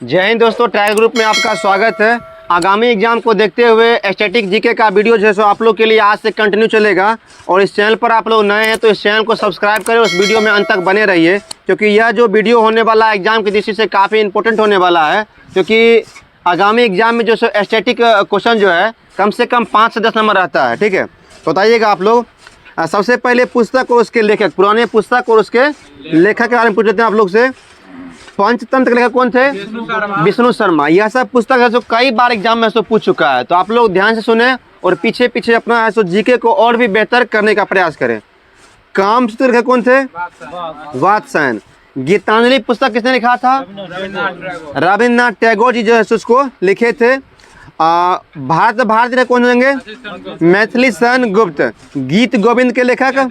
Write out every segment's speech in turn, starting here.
जय हिंद दोस्तों, tiger group में आपका स्वागत है। आगामी एग्जाम को देखते हुए स्टैटिक जीके का वीडियो जो है सो आप लोग के लिए आज से कंटिन्यू चलेगा। और इस चैनल पर आप लोग नए हैं तो इस चैनल को सब्सक्राइब करें, उस वीडियो में अंत तक बने रहिए, क्योंकि यह जो वीडियो होने वाला एग्जाम की दृष्टि से काफ़ी इंपॉर्टेंट होने वाला है। क्योंकि आगामी एग्जाम में जो सो स्टैटिक क्वेश्चन जो है कम से कम 5 से 10 नंबर रहता है। ठीक है, तो बताइएगा आप लोग। सबसे पहले पुस्तक और उसके लेखक, पुराने पुस्तक और उसके लेखक के बारे में पूछ लेते हैं आप लोग से। पंचतंत्र के लेखक कौन थे? विष्णु शर्मा। यह सब पुस्तक है सो कई बार एग्जाम में सो पूछ चुका है, तो आप लोग ध्यान से सुने और पीछे पीछे अपना है सो जीके को और भी बेहतर करने का प्रयास करें। कामसूत्र के लेखक कौन थे? वात्स्यायन। गीतांजलि पुस्तक किसने लिखा था? रविन्द्रनाथ टैगोर जी जो है उसको लिखे थे। भारत भारती कौन होंगे? मैथिली सन गुप्त। गीत गोविंद के लेखक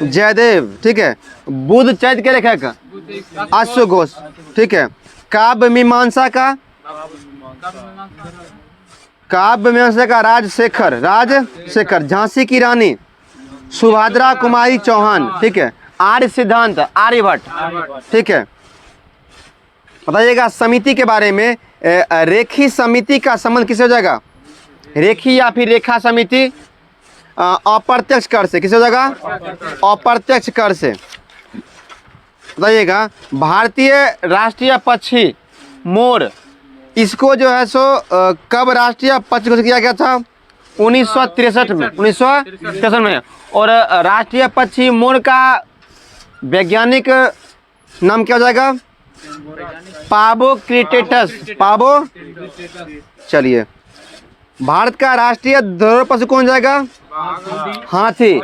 जयदेव। ठीक है। बुद्ध चरित्र के लेखक अश्व घोष। ठीक है। काव्य मीमांसा का राजशेखर। झांसी की रानी सुभद्रा कुमारी चौहान। ठीक है। आर्य सिद्धांत आर्यभट्ट। ठीक है। बताइएगा समिति के बारे में। रेखी समिति का संबंध किससे हो जाएगा? रेखी या फिर रेखा समिति अप्रत्यक्ष कर से। किससे हो जाएगा? अप्रत्यक्ष कर से। बताइएगा भारतीय राष्ट्रीय पक्षी मोर, इसको जो है सो कब राष्ट्रीय पक्षी घोषित किया गया था? 1963 में। 1963 में। और राष्ट्रीय पक्षी मोर का वैज्ञानिक नाम क्या हो जाएगा? पाबोक्रिटेटस। चलिए, भारत का राष्ट्रीय धरोहर पशु कौन जाएगा? हाथी,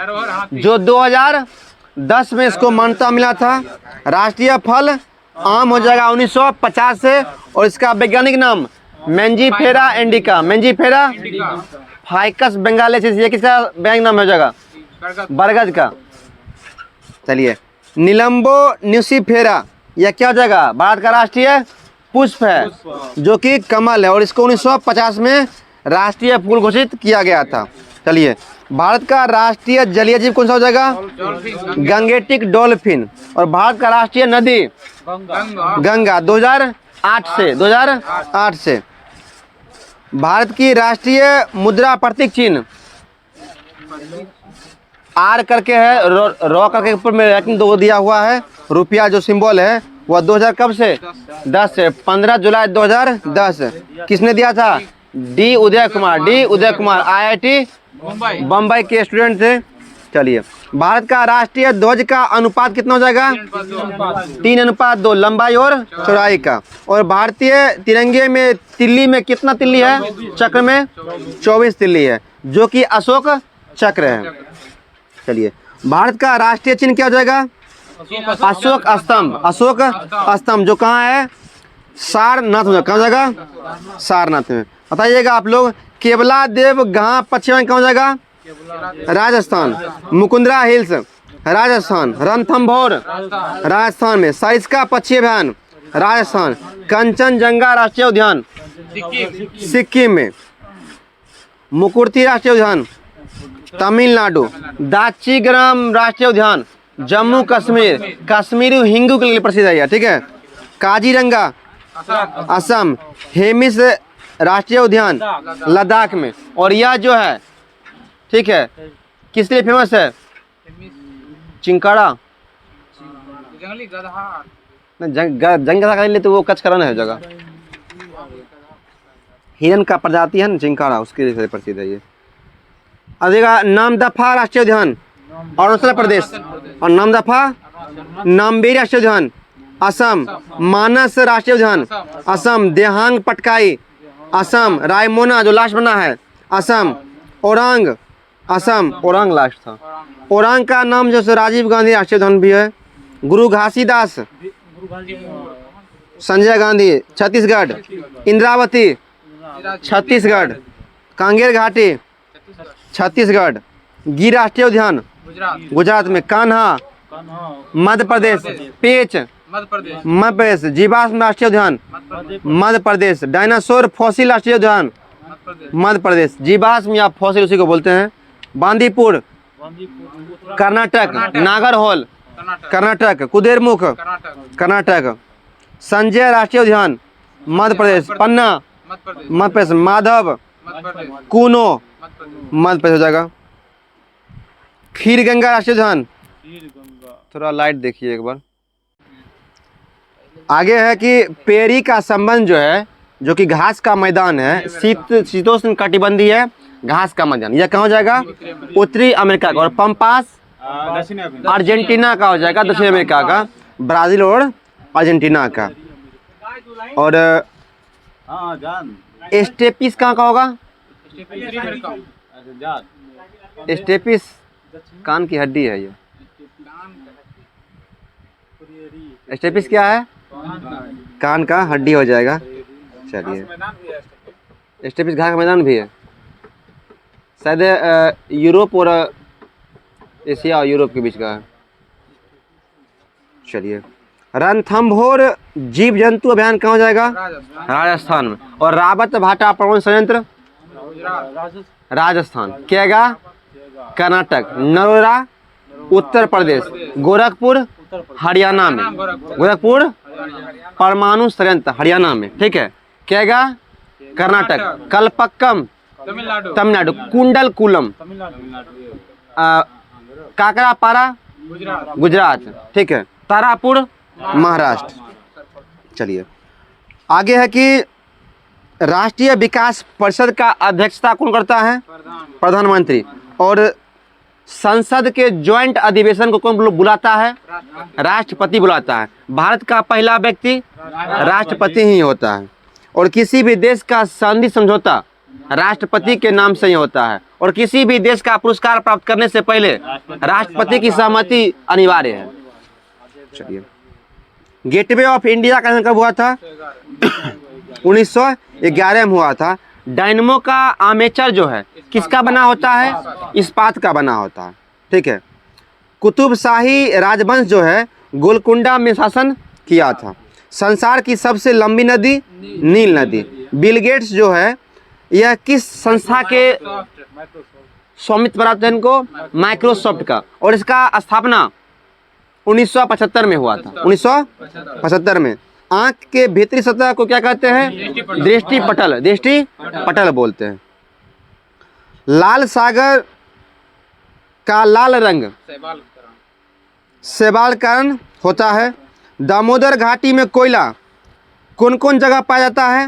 जो 2010 में इसको मान्यता मिला था। राष्ट्रीय फल आम हो जाएगा 1950 से। और इसका वैज्ञानिक नाम Mangifera indica. Mangifera Ficus benghalensis. ये किसका वैज्ञानिक नाम हो जाएगा? बरगद का। चलिए, निलंबो न्यूसीफेरा, यह क्या हो जाएगा? भारत का राष्ट्रीय पुष्प है, जो कि कमल है। और इसको 1950 में राष्ट्रीय फूल घोषित किया गया था। चलिए, भारत का राष्ट्रीय जलीय जीव कौन सा हो जाएगा? Gangetic dolphin. और भारत का राष्ट्रीय नदी गंगा। 2008 से। भारत की राष्ट्रीय मुद्रा प्रतीक चिन्ह आर करके है, रॉ करके ऊपर में रैंकिंग 2 दिया हुआ है। रुपया जो सिंबल है वह 2000 कब से? 10 से। 15 जुलाई 2010। किसने दिया था? डी उदय कुमार। IIT बम्बई के स्टूडेंट थे। चलिए, भारत का राष्ट्रीय ध्वज का अनुपात कितना हो जाएगा? 3:2 लंबाई और चौड़ाई का। और भारतीय तिरंगे में तिल्ली में कितना तिल्ली है? चक्र में 24 तिल्ली है, जो कि अशोक चक्र है। चलिए, भारत का राष्ट्रीय चिन्ह क्या हो जाएगा? अशोक स्तंभ, जो कहाँ है? सारनाथ में। कहाँ जाएगा? सारनाथ में। बताइएगा आप लोग, केवला देव घाट पश्चिम कहाँ जाएगा? राजस्थान। मुकुंदरा हिल्स राजस्थान। रणथंभौर राजस्थान में। सरिस्का पक्षी अभयारण्य राजस्थान। कंचनजंगा राष्ट्रीय उद्यान सिक्किम में। मुकुर्ती राष्ट्रीय उद्यान तमिलनाडु। दाचीग्राम राष्ट्रीय उद्यान जम्मू कश्मीर। कश्मीरी हिंगू के लिए प्रसिद्ध है। ठीक है। काजीरंगा असम। हेमिस राष्ट्रीय उद्यान लद्दाख में। और यह जो है, ठीक है, किस लिए फेमस है? चिंकाड़ा। जंग गधा का लिए तो वो कच्छ कराना है जगह। हिरन का प्रजाति है ना चिंकाड़ा, उसके लिए प्रसिद्ध है ये। देखा नामदफा राष्ट्रीय उद्यान अरुणाचल प्रदेश। और नामदफा नामबेरी राष्ट्रीय उद्यान असम। मानस राष्ट्रीय उद्यान असम। देहांग पटकाई असम। रायमोना जो लास्ट बना है असम। ओरांग असम। ओरांग लास्ट था। ओरांग का नाम जो राजीव गांधी राष्ट्रीय उद्यान भी है। गुरु घासीदास संजय गांधी छत्तीसगढ़। इंद्रावती छत्तीसगढ़। कांगेर घाटी छत्तीसगढ़। गिर राष्ट्रीय उद्यान गुजरात में। कान्हा मध्य प्रदेश। पेच मध्य प्रदेश। जीवाश्म राष्ट्रीय उद्यान मध्य प्रदेश। डायनासोर फॉसिल राष्ट्रीय उद्यान मध्य प्रदेश। जीवाश्म या फॉसिल उसी को बोलते हैं। बांदीपुर कर्नाटक। नागरहोल कर्नाटक। कुदेरमुख कर्नाटक। संजय राष्ट्रीय उद्यान मध्य प्रदेश। पन्ना मध्य प्रदेश। माधव कूनो मध्य प्रदेश हो जाएगा। खीर गंगा राष्ट्रीय उद्यान, थोड़ा लाइट देखिए एक बार। आगे है कि पेरी का संबंध जो है, जो कि घास का मैदान है, शीतोष्ण कटिबंधीय है घास का मैदान, यह कहाँ हो जाएगा? उत्तरी अमेरिका का। और पंपास अर्जेंटीना का हो जाएगा, दक्षिण अमेरिका का, ब्राजील और अर्जेंटीना का। और स्टेपिस कहाँ का होगा? स्टेपिस कान की हड्डी है ये। स्टेपिस क्या है? कान का हड्डी हो जाएगा। चलिए, स्टेपिस घास का मैदान भी है शायद, यूरोप और एशिया और यूरोप के बीच का है। चलिए, रणथंभौर जीव जंतु अभ्यारण्य कहाँ हो जाएगा? राजस्थान में। और रावत भाटा परमाणु संयंत्र राजस्थान। केगा कर्नाटक। नरोरा उत्तर प्रदेश। गोरखपुर हरियाणा में। गोरखपुर परमाणु संयंत्र हरियाणा में, ठीक है। केगा कर्नाटक। कलपक्कम तमिलनाडु। कुंडलकुलम काकरापारा गुजरात, ठीक है। तारापुर महाराष्ट्र। चलिए, आगे है कि राष्ट्रीय विकास परिषद का अध्यक्षता कौन करता है? प्रधानमंत्री। और संसद के ज्वाइंट अधिवेशन को कौन बुलाता है? राष्ट्रपति बुलाता है। भारत का पहला व्यक्ति राष्ट्रपति ही होता है। और किसी भी देश का संधि समझौता राष्ट्रपति के नाम से ही होता है। और किसी भी देश का पुरस्कार प्राप्त करने से पहले राष्ट्रपति की सहमति अनिवार्य है। चलिए, गेटवे ऑफ इंडिया का कब हुआ था? 1911 में हुआ था। डायनमो का आर्मेचर जो है किसका बना होता है? इस्पात का बना होता है, ठीक है। कुतुब शाही राजवंश जो है गोलकुंडा में शासन किया था। संसार की सबसे लंबी नदी नील नदी। बिल गेट्स जो है यह किस संस्था के स्वामित्व प्राप्त है इनको? माइक्रोसॉफ्ट का। और इसका स्थापना 1975 में हुआ था। 1975 में। आंख के भीतरी सतह को क्या कहते हैं? दृष्टि पटल। दृष्टि पटल बोलते हैं। लाल सागर का लाल रंग शैवाल कारण होता है। दामोदर घाटी में कोयला कौन कौन जगह पाया जाता है?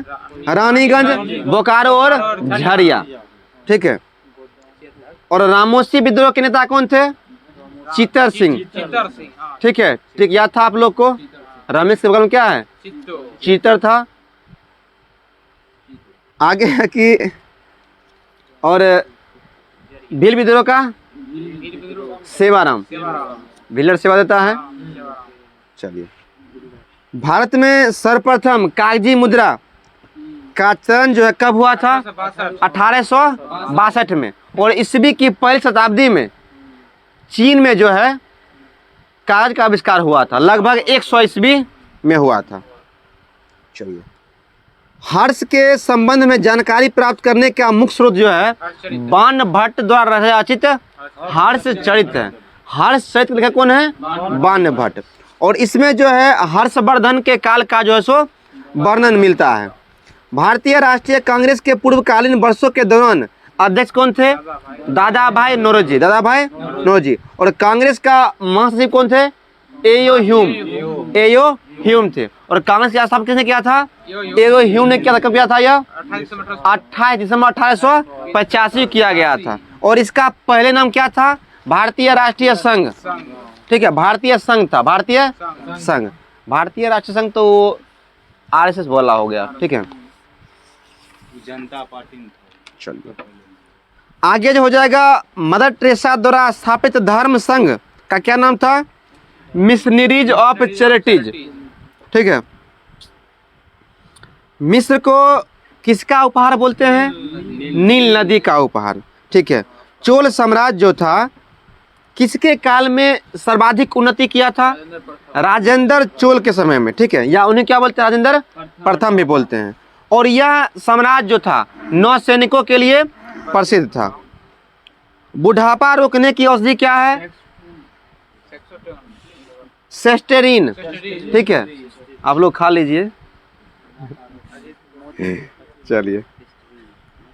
रानीगंज, बोकारो और झरिया, ठीक है। और रामोसी विद्रोह के नेता कौन थे? चित्तर सिंह, ठीक है। ठीक याद था आप लोग को? रमेश के बगल में क्या है? चित्तर था। आगे है कि और भील विद्रोह का सेवाराम, भीलर सेवा देता है। चलिए, भारत में सर्वप्रथम कागजी मुद्रा का चलन जो है कब हुआ था? 1862 में। और ईस्वी की पहली शताब्दी में चीन में जो है कागज का आविष्कार हुआ था। लगभग 100 ईस्वी में हुआ था। चलिए, हर्ष के संबंध में जानकारी प्राप्त करने का मुख्य स्रोत जो है बाणभट्ट द्वारा रचित हर्ष चरित है। हर्ष चरित लिखा कौन है? बाणभट्ट। और इसमें जो है हर्षवर्धन के काल का जो है सो वर्णन मिलता है। भारतीय राष्ट्रीय कांग्रेस के पूर्वकालीन वर्षों के दौरान अध्यक्ष कौन थे? दादा भाई नौरोजी। दादा भाई नौरोजी। और कांग्रेस का महासचिव कौन थे? एयो ह्यूम। एयो ह्यूम थे। और कांग्रेस का स्थापना किसने किया था? एयो ह्यूम ने किया था। कब किया था? यह 28 दिसंबर 1885 किया गया था। और इसका पहले नाम क्या था? भारतीय राष्ट्रीय संघ, ठीक है। भारतीय संघ था। भारतीय संघ। भारतीय राष्ट्रीय संघ तो आरएसएस बोला हो गया, ठीक है। जनता पार्टी। चलिए, आगे जो हो जाएगा मदर टेरेसा द्वारा स्थापित धर्म संघ का क्या नाम था? मिशनरीज ऑफ चैरिटीज, ठीक है। मिस्र को किसका उपहार बोलते हैं? नील नदी का उपहार, ठीक है। चोल साम्राज्य जो था किसके काल में सर्वाधिक उन्नति किया था? राजेंद्र चोल के समय में, ठीक है। या उन्हें क्या बोलते हैं? राजेंद्र प्रथम भी बोलते हैं। और यह साम्राज्य जो था नौसैनिकों के लिए प्रसिद्ध था। बुढ़ापा रोकने की औषधि क्या है? सेस्टेरिन, ठीक है। आप लोग खा लीजिए। चलिए,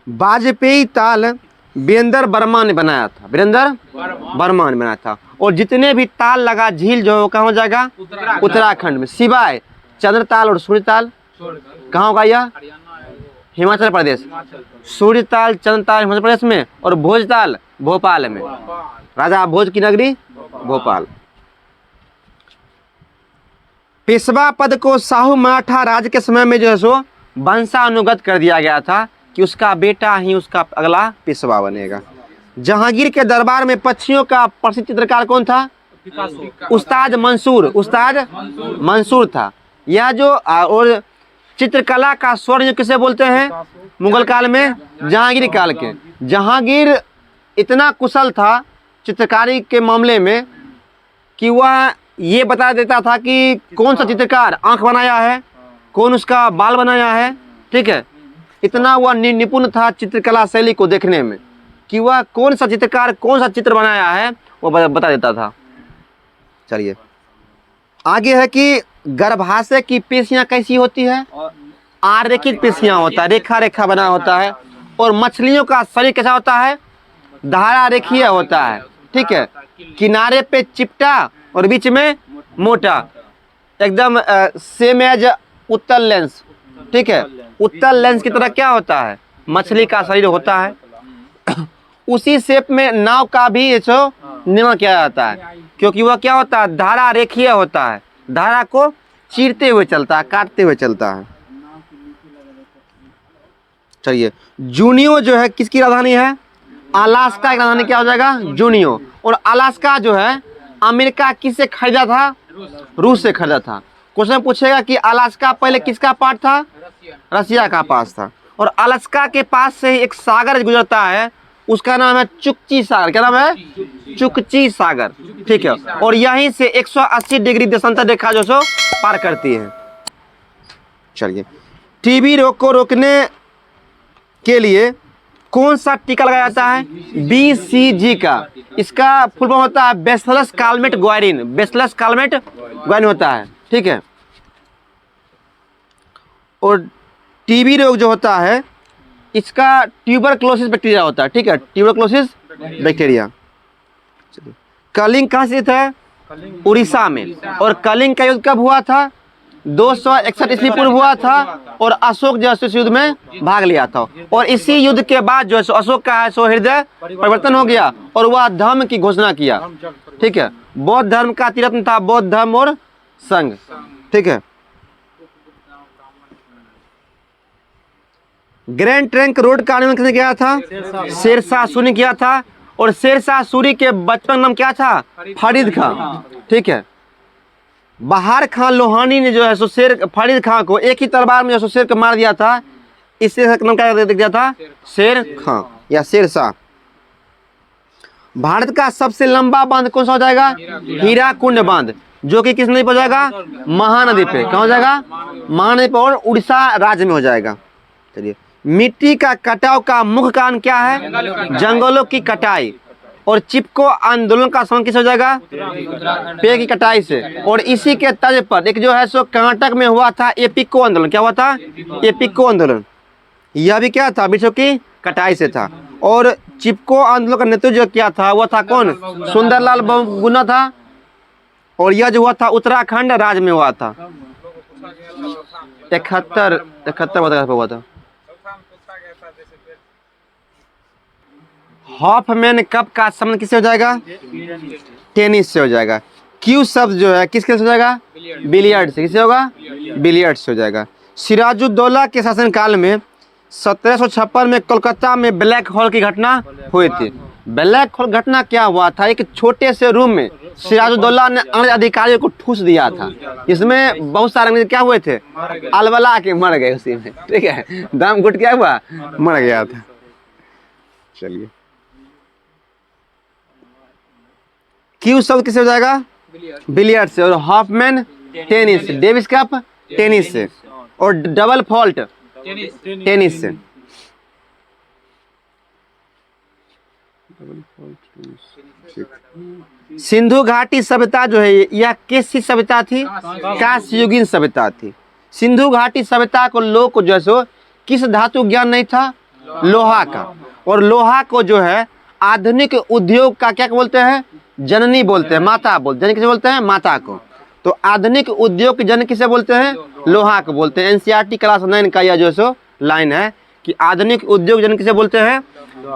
वाजपेयी ताल वीरेंद्र वर्मा ने बनाया था, वीरेंद्र वर्मा ने बनाया था। और जितने भी ताल लगा झील जो है वो कहाँ हो जाएगा? उत्तराखंड में, सिवाय चंद्र ताल और सूर्य ताल। कहाँ होगा यह? हिमाचल प्रदेश। सूर्य ताल चंद्र ताल हिमाचल प्रदेश में, और भोज ताल भोपाल में, राजा भोज की नगरी भोपाल। पेशवा पद को शाहू मराठा राज के समय में जो है सो वंशानुगत कर दिया गया था कि उसका बेटा ही उसका अगला पेशवा बनेगा। जहांगीर के दरबार में पक्षियों का प्रसिद्ध चित्रकार कौन था? उस्ताद मंसूर, उस्ताद मंसूर था। यह जो और चित्रकला का स्वर्ण युग किसे बोलते हैं? मुगल काल में जहांगीर काल के। जहांगीर इतना कुशल था चित्रकारी के मामले में कि वह ये बता देता था कि कौन सा चित्रकार आंख बनाया है, कौन उसका बाल बनाया है। ठीक है, इतना वह निपुण था चित्रकला शैली को देखने में कि वह कौन सा चित्रकार कौन सा चित्र बनाया है वो बता देता था। चलिए आगे है कि गर्भाशय की पेशियां कैसी होती है? आरेखित पेशियां होता है, रेखा रेखा बना होता है। और मछलियों का शरीर कैसा होता है? धारा रेखीय होता है। ठीक है, किनारे पे चिपटा और बीच में मोटा, एकदम सेम एज उत्तल लेंस। ठीक है, उत्तल लेंस की तरह क्या होता है? मछली का शरीर होता है। उसी शेप में नाव का भी निर्माण किया जाता है, क्योंकि वह क्या होता है? धारा रेखीय होता है, धारा को चीरते हुए चलता है, काटते हुए चलता है। चलिए, जूनियो जो है किसकी राजधानी है? अलास्का की राजधानी क्या हो जाएगा? जूनियो। और अलास्का जो है अमेरिका किससे खरीदा था? रूस से खरीदा था। क्वेश्चन पूछेगा कि अलास्का पहले किसका पार्ट था? रसिया का पास था। और अलास्का के पास से ही एक सागर गुजरता है, उसका नाम है चुकची सागर। क्या नाम है? चुकची सागर। ठीक है, और यहीं से 180 डिग्री देशांतर रेखा जो सो पार करती है। चलिए, टीबी रोग को रोकने के लिए कौन सा टीका लगाया जाता है? BCG का। इसका फुल फॉर्म होता है बैसिलस कालमेट ग्वायरिन, बैसिलस कालमेट ग्वायरिन होता है। ठीक है, और टीबी रोग जो होता है इसका ट्यूबरक्लोसिस बैक्टीरिया होता है। ठीक है, ट्यूबरक्लोसिस बैक्टीरिया। कलिंग कहाँ स्थित है? उड़ीसा में। और कलिंग का युद्ध कब हुआ था? 261 ईस्वी पूर्व हुआ था। और अशोक जो इस युद्ध में भाग लिया था। और इसी युद्ध के बाद जो है अशोक का है सो हृदय परिवर्तन हो गया और वह धर्म की घोषणा किया। ठीक है, बौद्ध धर्म का तिरत्न था बौद्ध धर्म और संघ। ठीक है, ग्रैंड ट्रंक रोड का निर्माण किसने किया था? शेरशाह सूरी ने किया था। और शेरशाह सूरी के बचपन नाम क्या था? फरीद खां। ठीक है, बहार खान लोहानी ने जो है सो फरीद खां को एक ही तलवार में जो सो शेर को मार दिया था, इससे नाम क्या दिया था? शेर खां या शेरशाह। भारत का सबसे लंबा बांध कौन सा हो जाएगा? हीराकुंड बांध, जो कि किस नदी पर हो जाएगा? महानदी पे। कहाँ हो जाएगा? महानदी पर, और उड़ीसा राज्य में हो जाएगा। चलिए, मिट्टी का कटाव का मुख्य कारण क्या है? जंगलों की कटाई। और चिपको आंदोलन का संबंध किससे हो जाएगा? पेड़ की कटाई से। और इसी के तर्ज पर एक जो है सो कर्नाटक में हुआ था एपिको आंदोलन। क्या हुआ था? एपिको आंदोलन। यह भी क्या था? वृक्षों की कटाई से था। और चिपको आंदोलन का नेतृत्व जो किया था वह था कौन? सुंदरलाल बहुगुणा था। और यह जो हुआ था उत्तराखंड राज्य में हुआ था। 71 हुआ था। हॉफमैन कप का संबंध किससे हो जाएगा? टेनिस से हो जाएगा। क्यू शब्द जो है किसके से हो जाएगा? बिलियर्ड से। किससे होगा? बिलियर्ड से हो जाएगा। सिराजुद्दौला के शासनकाल में 1756 में कोलकाता में ब्लैक होल की घटना हुई थी। ब्लैक होल घटना क्या हुआ था? एक छोटे से रूम में सिराजुद्दौला ने अंग्रेज अधिकारियों को ठूस दिया था। इसमें बहुत सारे अंग्रेज क्या हुए थे? अलबला के मर गए उसी में। ठीक है, दम घुट क्या हुआ? मर गया था। चलिए, क्यू शब्द किससे हो जाएगा? बिलियर्ड से। और Hoffman tennis, Davis cup tennis से। और डबल फॉल्ट टेनिस से। सिंधु घाटी सभ्यता जो है यह किस सभ्यता थी? कांस्ययुगीन सभ्यता थी। सिंधु घाटी सभ्यता को लोग को जो सो किस धातु ज्ञान नहीं था? लोहा का। और लोहा को जो है आधुनिक उद्योग का क्या बोलते हैं? जननी बोलते हैं, माता बोलते हैं। किसे बोलते हैं? माता को। तो आधुनिक उद्योग की जन किसे बोलते हैं? लोहा को बोलते हैं। एनसीईआरटी क्लास 9 का यह जो सो लाइन है कि आधुनिक उद्योग जन किसे बोलते हैं?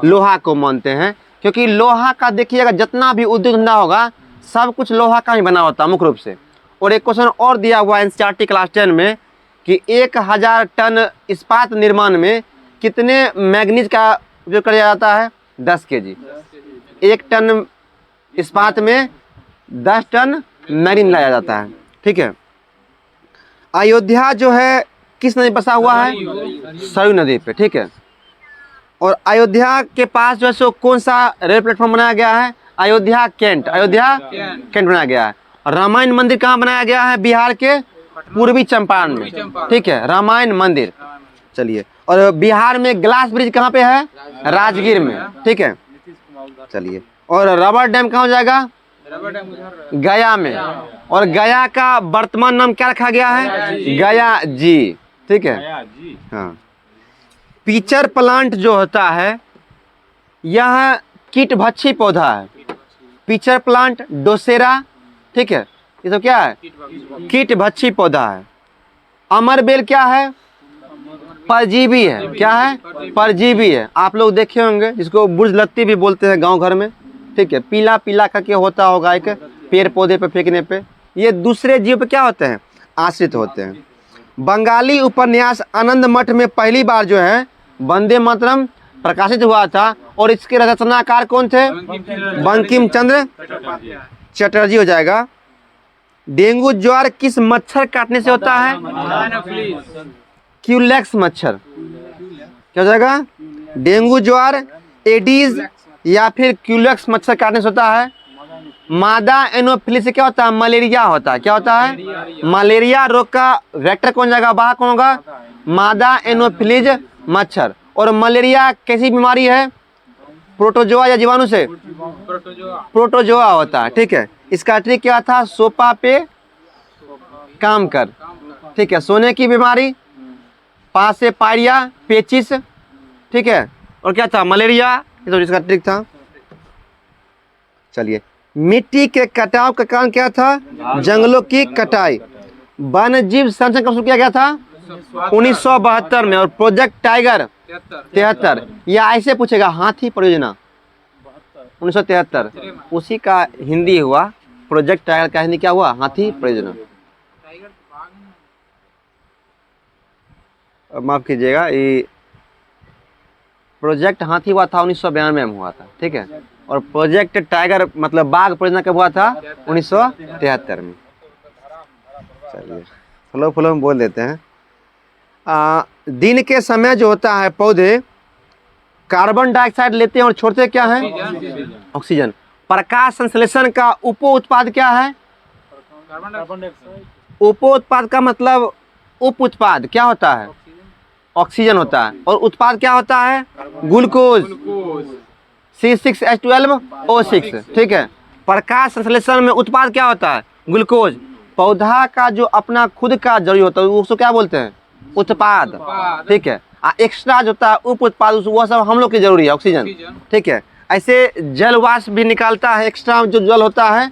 लोहा को मानते हैं। क्योंकि लोहा का देखिएगा जितना भी उद्योग धंधा होगा सब कुछ लोहा का ही बना होता है मुख्य रूप से। और एक क्वेश्चन और दिया हुआ है एनसीईआरटी क्लास 10 में कि 1000 टन इस्पात निर्माण में कितने मैग्नीज का उपयोग किया जाता है? 10 केजी। 1 टन इस्पात में 10 टन मैग्नीज लाया जाता है। ठीक है। अयोध्या जो है किस नदी बसा हुआ है? सरयू नदी पे। ठीक है। और अयोध्या के पास जो है सो कौन सा रेल प्लेटफॉर्म बनाया गया है? अयोध्या कैंट। अयोध्या कैंट बनाया गया है। रामायण मंदिर कहाँ बनाया गया है? बिहार के पूर्वी चंपारण में। ठीक है, रामायण मंदिर। चलिए, और बिहार में ग्लास ब्रिज कहाँ पे है? राजगीर में। ठीक है, चलिए। और रबर डैम कहाँ हो जाएगा? गया में। और गया का वर्तमान नाम क्या रखा गया है? गया जी। ठीक है। हाँ। पीचर प्लांट जो होता है यह कीटभक्षी पौधा है। Pitcher plant, Drosera. ठीक है, ये तो क्या है? कीटभक्षी पौधा है। अमरबेल क्या है? परजीवी है। क्या है? परजीवी है। आप लोग देखे होंगे जिसको बुर्ज लत्ती भी बोलते हैं गांव घर में। ठीक है, पीला पीला करके होता होगा एक पेड़ पौधे पे फेंकने पे। ये दूसरे जीव पे क्या होते हैं? आश्रित होते हैं। बंगाली उपन्यास आनंद मठ में पहली बार जो है वंदे मातरम प्रकाशित हुआ था। और इसके रचनाकार कौन थे? बंकिम चंद्र चटर्जी हो जाएगा। डेंगू ज्वार किस मच्छर काटने से होता है? क्यूलेक्स मच्छर। क्या हो जाएगा? डेंगू ज्वार एडीज या फिर क्यूलेक्स मच्छर काटने से होता है। मादा एनोफिलीज से क्या होता है? मलेरिया होता है। क्या होता है? मलेरिया रोग का वेक्टर कौन जाएगा? वाहक कौन होगा? मादा एनोफिलीज मच्छर। और मलेरिया कैसी बीमारी है? प्रोटोजोआ या जीवाणु से? प्रोटोजोआ होता है। ठीक है, इसका ट्रिक क्या था? सोपा पे काम कर। ठीक है, सोने की बीमारी, पास से पायरिया, पेचिस। ठीक है, और क्या था? मलेरिया। ये तो इसका ट्रिक था। चलिए, मिट्टी के कटाव का कारण क्या था? जंगलों की कटाई। वन्य जीव संरक्षण कब शुरू किया गया था? 1972 में। और प्रोजेक्ट टाइगर 73। या ऐसे पूछेगा हाथी परियोजना 1973, उसी का हिंदी हुआ। प्रोजेक्ट टाइगर का हिंदी क्या हुआ? हाथी परियोजना। माफ कीजिएगा, ये प्रोजेक्ट हाथी हुआ था 1992 में हुआ था। ठीक है, और प्रोजेक्ट टाइगर मतलब बाघ परियोजना कब हुआ था? 1973 में। चलिए, फ्लो फ्लो में बोल देते हैं। दिन के समय जो होता है पौधे कार्बन डाइऑक्साइड लेते हैं और छोड़ते क्या है? ऑक्सीजन। प्रकाश संश्लेषण का उप उत्पाद क्या है? उप उत्पाद का मतलब उप उत्पाद क्या होता है? ऑक्सीजन होता है। और उत्पाद क्या होता है? Glucose, C6H12O6। ठीक है, प्रकाश संश्लेषण में उत्पाद क्या होता है? ग्लूकोज। पौधा का जो अपना खुद का जरूरी होता है उसको क्या बोलते हैं? उत्पाद। ठीक है, एक्स्ट्रा जो होता है उप उत्पाद वो सब हम लोग की जरूरी है, ऑक्सीजन। ठीक है, ऐसे जल वाष्प भी निकालता है। एक्स्ट्रा जो जल होता है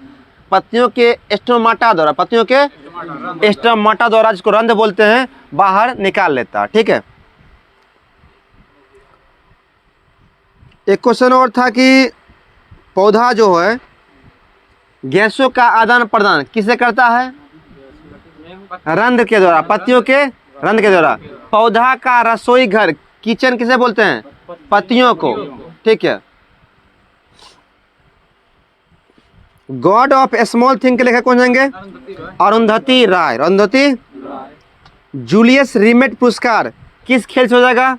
पत्तियों के स्टोमाटा द्वारा, पत्तियों के स्टोमाटा द्वारा, जिसको रंध्र बोलते हैं, बाहर निकाल लेता है। ठीक है, एक क्वेश्चन और था कि पौधा जो है गैसों का आदान प्रदान किससे करता है? रंध्र के द्वारा, पत्तियों के रंध्र के द्वारा। पौधा का रसोई घर किचन किसे बोलते हैं? पत्तियों को। ठीक है, गॉड ऑफ स्मॉल थिंग के लेखक कौन जाएंगे? अरुंधति राय। अरुंधति। जूलियस रिमेट पुरस्कार किस खेल से हो जाएगा?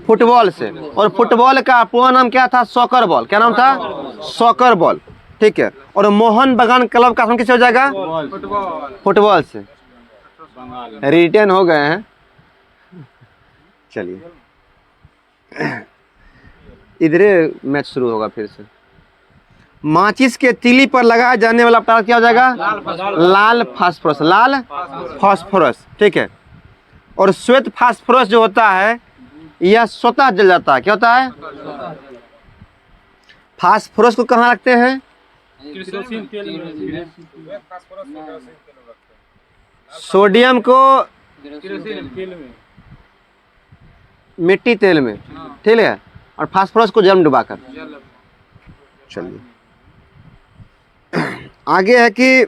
फुटबॉल से। और फुटबॉल का पूरा नाम क्या था? Soccer ball. क्या नाम था? Soccer ball. ठीक है, और मोहन बागान क्लब का नाम किससे हो जाएगा? फुटबॉल से। रिटर्न हो गए हैं। चलिए, इधर मैच शुरू होगा फिर से। माचिस के तीली पर लगाया जाने वाला पदार्थ क्या हो जाएगा? लाल फास्फोरस। लाल फास्फोरस। ठीक है, और श्वेत फास्फोरस जो होता है यह स्वतः जल जाता है। क्या होता है? फास्फोरस को कहाँ रखते हैं? सोडियम को मिट्टी तेल में, ठीक है, और फास्फोरस को जल में डुबाकर। चलिए आगे है कि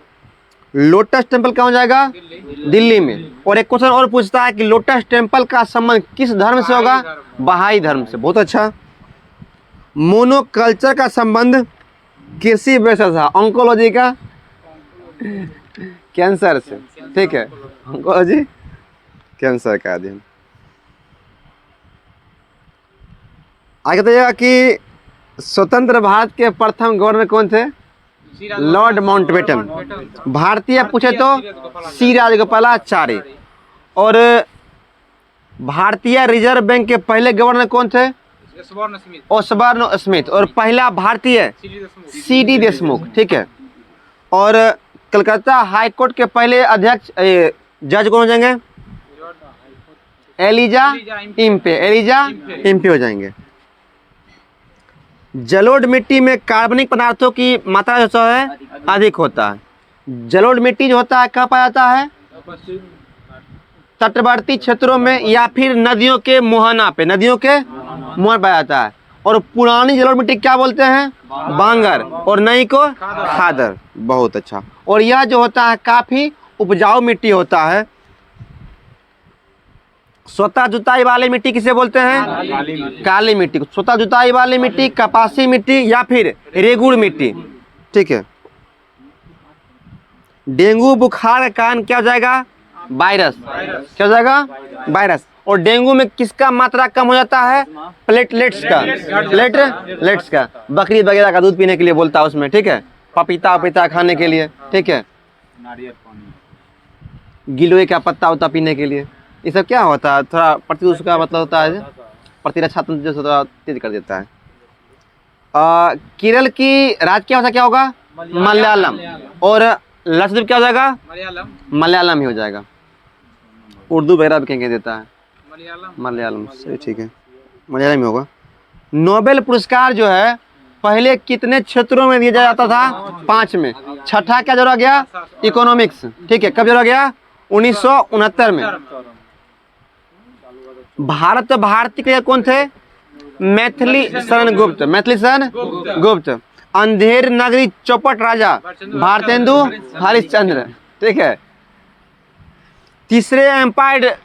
लोटस टेम्पल कहाँ जाएगा? दिल्ली में। और एक क्वेश्चन और पूछता है कि लोटस टेम्पल का संबंध किस धर्म से होगा? बहाई धर्म से। बहुत अच्छा। मोनोकल्चर का संबंध कृषि वैसे था, ऑन्कोलॉजी का कैंसर से, ठीक है, ऑन्कोलॉजी कैंसर का अध्ययन। आगे बताइएगा कि स्वतंत्र भारत के प्रथम गवर्नर कौन थे? Lord Mountbatten. भारतीय पूछे तो सी राजगोपालाचारी। और भारतीय रिजर्व बैंक के पहले गवर्नर कौन थे? ओसबर्न स्मिथ। और पहला भारतीय सी.डी. देशमुख, ठीक है। और कलकत्ता हाई कोर्ट के पहले अध्यक्ष जज कौन हो जाएंगे? Elijah Impey. एलिजा इम्पे हो जाएंगे। जलोढ़ मिट्टी में कार्बनिक पदार्थों की मात्रा जो है अधिक होता है। जलोढ़ मिट्टी जो होता है कहाँ पाया जाता है? तटवर्ती क्षेत्रों में या फिर नदियों के मुहाना पे, नदियों के मुहाना पाया जाता है। और पुरानी जलोढ़ मिट्टी क्या बोलते हैं? बांगर। और नई को खादर। बहुत अच्छा। और यह जो होता है काफी उपजाऊ मिट्टी होता है। स्वतः जुताई वाली मिट्टी किसे बोलते हैं? काली मिट्टी को। स्वतः जुताई वाली मिट्टी कपासी मिट्टी या फिर रेगुड़ मिट्टी, ठीक है। डेंगू बुखार का कारण क्या हो जाएगा? वायरस। क्या हो जाएगा? वायरस। और डेंगू में किसका मात्रा कम हो जाता है? प्लेटलेट्स का। प्लेटलेट्स का। बकरी वगैरह का दूध पीने के लिए बोलता है उसमें, ठीक है। पपीता वपीता खाने के लिए, ठीक है। गिलोय का पत्ता वत्ता पीने के लिए। ये सब क्या होता है? थोड़ा प्रतिरोध का मतलब होता है प्रतिरक्षा तंत्र जो थोड़ा तेज कर देता है। केरल की राज्य क्या होता, क्या होगा? मलयालम। और लक्षद्वीप क्या हो जाएगा? मलयालम ही हो जाएगा। उर्दू वगैरह भी कहीं देता है मलयालम से, ठीक है, मलयालम ही होगा। नोबेल पुरस्कार जो है पहले कितने क्षेत्रों में दिया जाता था? 5 में। छठा क्या जोड़ा गया? इकोनॉमिक्स, ठीक है। कब जोड़ा गया? 1969 में। भारत भारती के कौन थे? मैथिली शरण गुप्त। मैथिली शरण गुप्त। अंधेर नगरी चौपट राजा भारतेंदु हरिश्चंद्र, ठीक है। तीसरे एम्पायर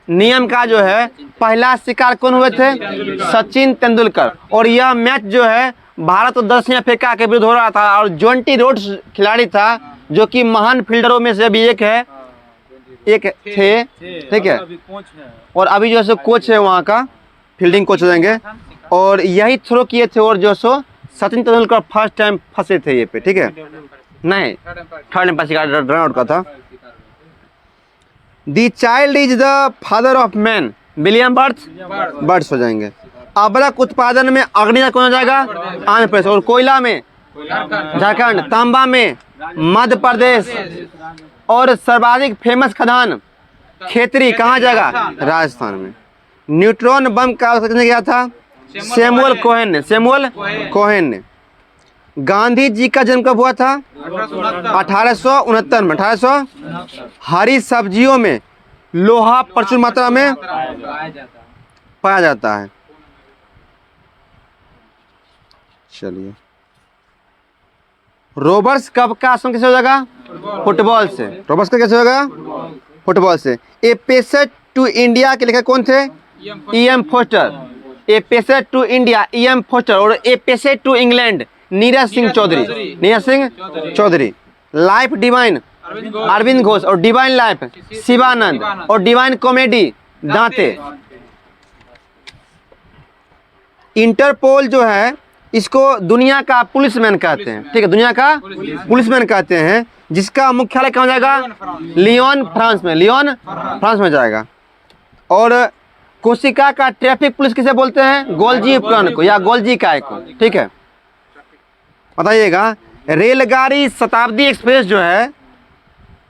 नियम का जो है पहला शिकार कौन हुए थे? सचिन तेंदुलकर। और यह मैच जो है भारत और दक्षिण अफ्रीका के विरुद्ध हो रहा था। और जोंटी रोड्स खिलाड़ी था जो कि महान फील्डरों में से भी एक थे, ठीक है। और अभी जो है कोच है वहाँ का, फील्डिंग कोच हो जाएंगे। और यही थ्रो किए थे। और जो सो सचिन तेंदुलकर फर्स्ट टाइम फंसे थे ये पे, ठीक है। नहीं, थर्ड एम्पायर शिकार रन आउट का था। दी child is the father of man. William birds हो जाएंगे। अबरक उत्पादन में अग्नि कौन हो जाएगा? आंध्र प्रदेश। और कोयला में झारखंड। तांबा में मध्य प्रदेश। और सर्वाधिक फेमस खदान खेतरी कहाँ जाएगा? राजस्थान में। न्यूट्रॉन बम का आविष्कार किया था? सैमुअल कोहेन ने। सैमुअल कोहेन ने। गांधी जी का जन्म कब हुआ था? 1869 में। 1800। हरी सब्जियों में लोहा प्रचुर मात्रा में पाया जाता है। चलिए, रोबर्ट्स कप का आसन कैसे हो जाएगा? फुटबॉल से। रोबर्ट्स का कैसे होगा? फुटबॉल से। ए पेसर टू इंडिया के लेखक कौन थे? E.M. Forster. A passage to India E.M. Forster. और a passage to England Neeraj Singh Chaudhary. Neeraj Singh Chaudhary. Life divine Aurobindo Ghosh. और डिवाइन लाइफ शिवानंद। और डिवाइन कॉमेडी दांते। इंटरपोल जो है इसको दुनिया का पुलिसमैन कहते हैं, ठीक है। दुनिया का पुलिसमैन कहते हैं। जिसका मुख्यालय कहाँ जाएगा? लियोन फ्रांस में। लियोन फ्रांस में जाएगा। और कोशिका का ट्रैफिक पुलिस किसे बोलते हैं? गोल्जी उपकरण को या गोल्जी काय को, ठीक है। बताइएगा, रेलगाड़ी शताब्दी एक्सप्रेस जो है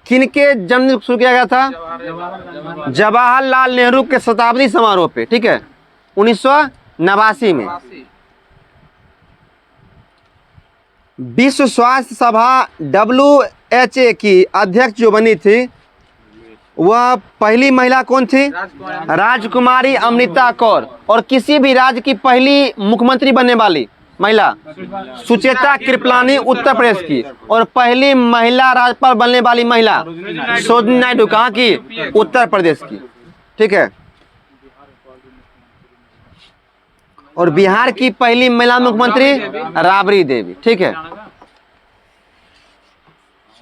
किनके जन्मदिन शुरू किया गया था? जवाहरलाल नेहरू के शताब्दी समारोह पे, ठीक है, 1989 में। विश्व स्वास्थ्य सभा WHO की अध्यक्ष जो बनी थी वह पहली महिला कौन थी? राजकुमारी अमृता कौर। और किसी भी राज्य की पहली मुख्यमंत्री बनने वाली महिला सुचेता कृपलानी उत्तर प्रदेश की। और पहली महिला राज्यपाल बनने वाली महिला सरोजिनी नायडू कहाँ की? उत्तर प्रदेश की, ठीक है। और बिहार की पहली महिला मुख्यमंत्री राबड़ी देवी, ठीक है।